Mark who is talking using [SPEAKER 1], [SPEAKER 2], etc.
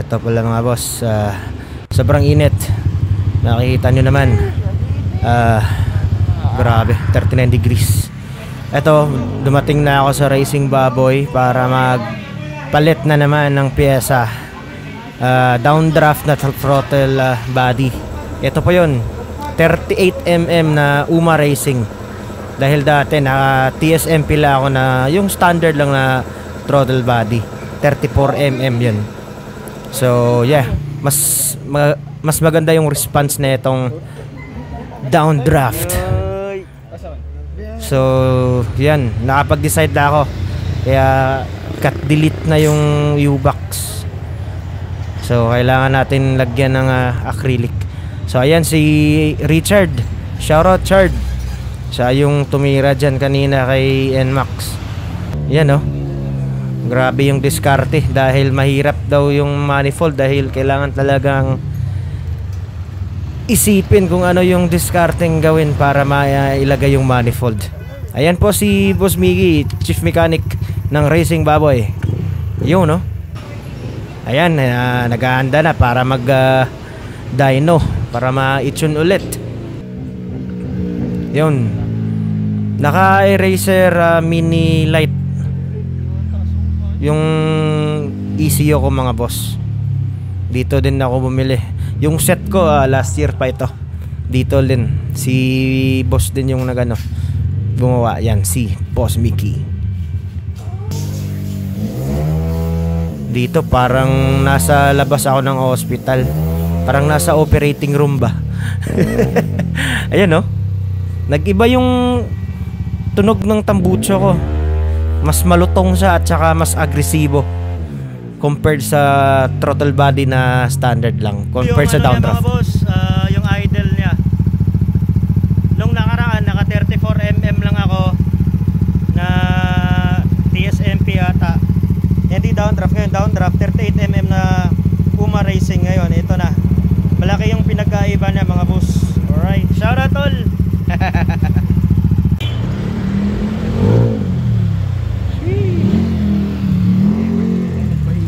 [SPEAKER 1] Ito pala mga boss, sobrang init. Nakikita nyo naman, grabe, 39 degrees. Ito, dumating na ako sa Racing Baboy para magpalit na naman ng pyesa. Downdraft na throttle body. Ito po yun, 38mm na UMA Racing. Dahil dati naka TSM pila ako na yung standard lang na throttle body, 34mm yun. So yeah, mas maganda yung response na itong downdraft. So yan, nakapag-decide na ako. Kaya cut delete na yung U-box. So kailangan natin lagyan ng acrylic. So ayan si Richard, shoutout Chard. Siya yung tumira dyan kanina kay NMAX. Yan oh, grabe yung diskarte. Dahil mahirap daw yung manifold. Dahil kailangan talagang isipin kung ano yung discarding gawin para mailagay yung manifold. Ayan po si Boss Miggy, Chief Mechanic ng Racing Baboy. Yun no. Ayan, naghahanda na para mag dyno, para ma-tune ulit. Yun, naka-eraser mini light yung ECU ko mga boss. Dito din ako bumili. Yung set ko last year pa ito. Dito din si boss din yung nagano gumawa. Yan si Boss Mickey. Dito parang nasa labas ako ng hospital. Parang nasa operating room ba. Ayan no, nag-iba yung tunog ng tambucho ko. Mas malutong siya at saka mas agresibo compared sa throttle body na standard lang, compared sa downdraft.
[SPEAKER 2] Mga boss, yung idle niya nung nakaraan naka 34mm lang ako na TSMP ata. Hindi downdraft, ngayon downdraft 38mm na UMA Racing. Ngayon ito na, malaki yung pinagkaiba niya mga boss. Alright, shout out all.